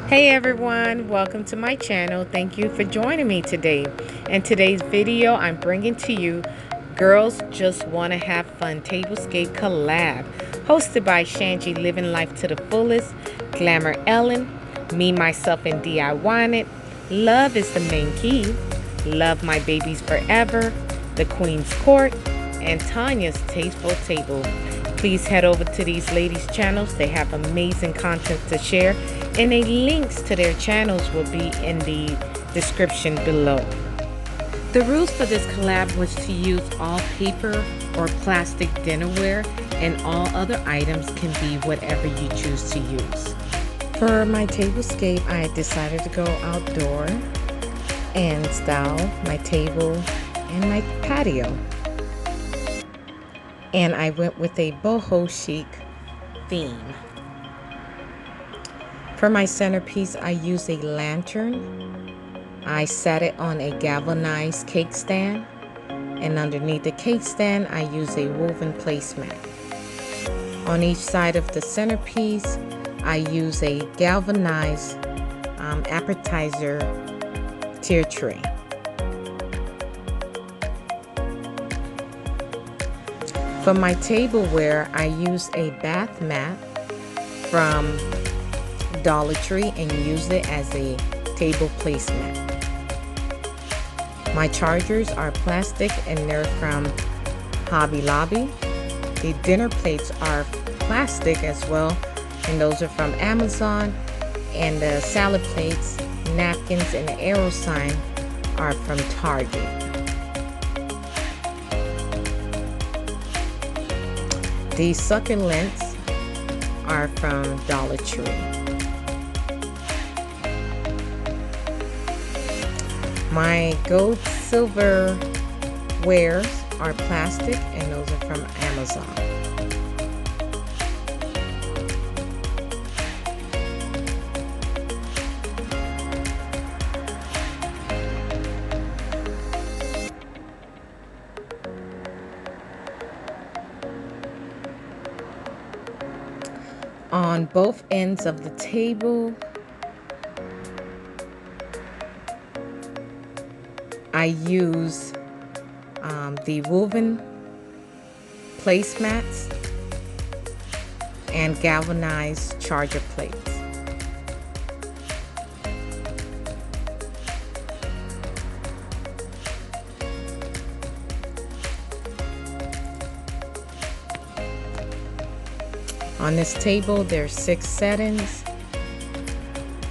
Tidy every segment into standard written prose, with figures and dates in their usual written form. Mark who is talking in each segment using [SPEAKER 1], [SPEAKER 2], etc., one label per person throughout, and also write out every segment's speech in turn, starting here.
[SPEAKER 1] Hey everyone, welcome to my channel. Thank you for joining me today. In today's video, I'm bringing to you Girls Just Wanna Have Fun Tablescape collab, hosted by Shangie Living Life to the Fullest, Glamour Ellen, me, myself, and DIYing it. Love is the main key. Love My Babies Forever, The Queen's Court, and Tanya's Tasteful Table. Please head over to these ladies' channels. They have amazing content to share, and the links to their channels will be in the description below. The rules for this collab was to use all paper or plastic dinnerware, and all other items can be whatever you choose to use. For my tablescape, I decided to go outdoor and style my table and my patio. And I went with a boho chic theme. For my centerpiece, I used a lantern. I set it on a galvanized cake stand, and underneath the cake stand, I used a woven placemat. On each side of the centerpiece, I use a galvanized appetizer tier tray. For my tableware, I use a bath mat from Dollar Tree and used it as a table placemat. My chargers are plastic and they're from Hobby Lobby. The dinner plates are plastic as well, and those are from Amazon. And the salad plates, napkins, and the arrow sign are from Target. These succulents are from Dollar Tree. My gold silver wares are plastic, and those are from Amazon. On both ends of the table, I use the woven placemats and galvanized charger plates. On this table, there's 6 settings,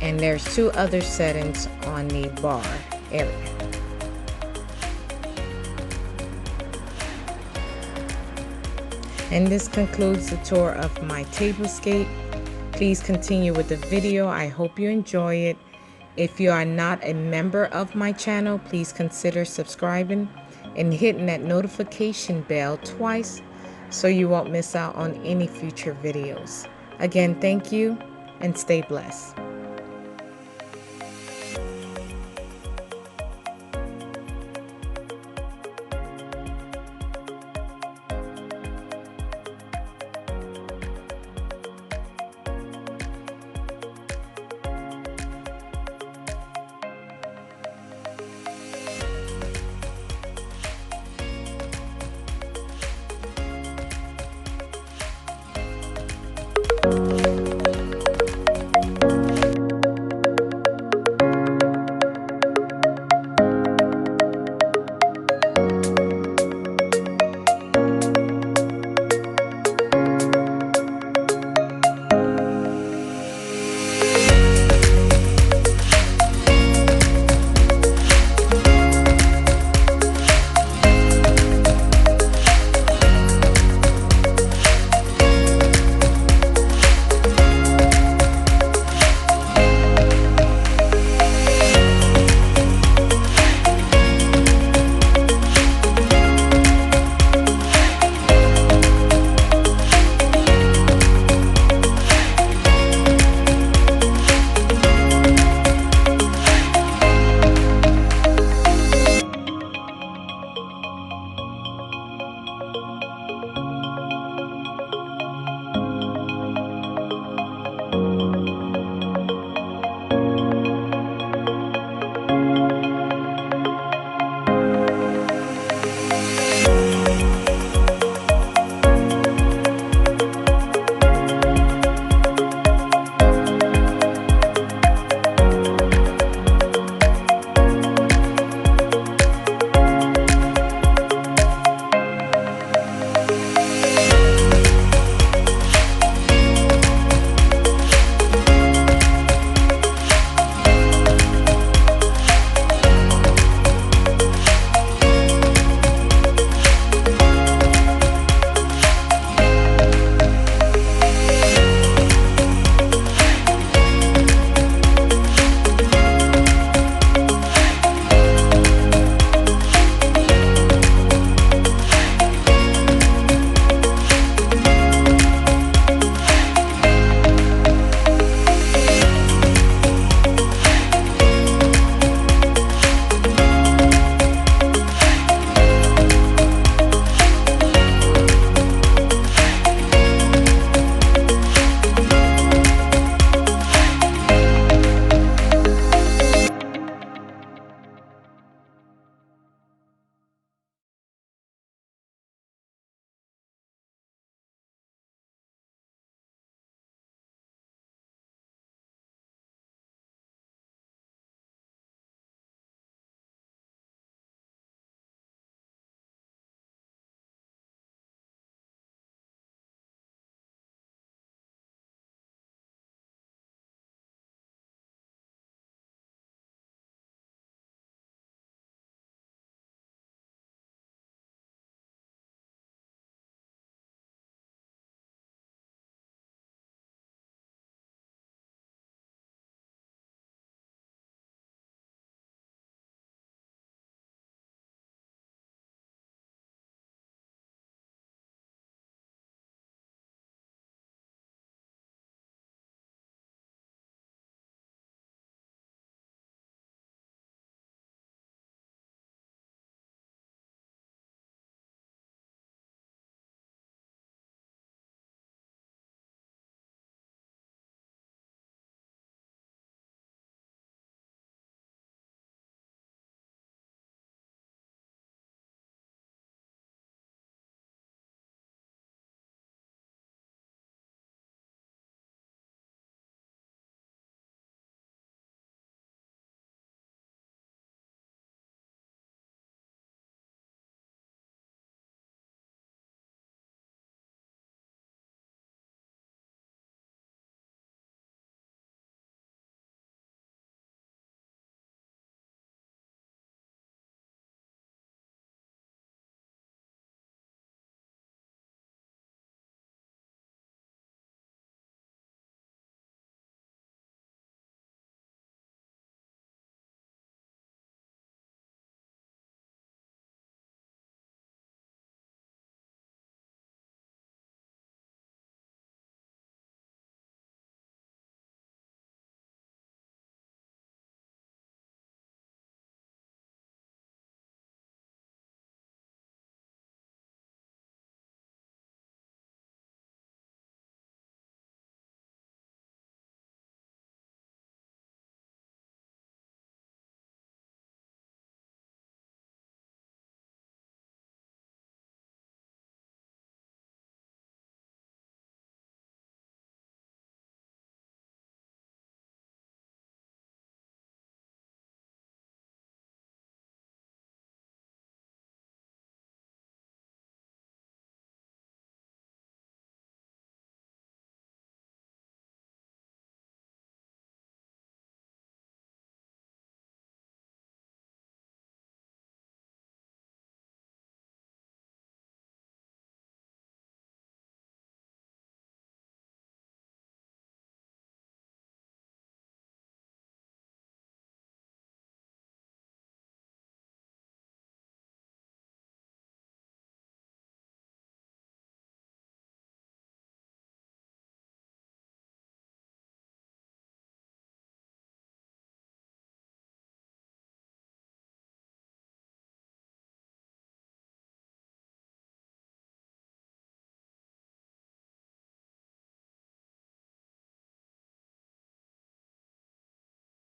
[SPEAKER 1] and there's 2 other settings on the bar area. And this concludes the tour of my tablescape. Please continue with the video. I hope you enjoy it. If you are not a member of my channel, please consider subscribing and hitting that notification bell twice so you won't miss out on any future videos. Again, thank you and stay blessed.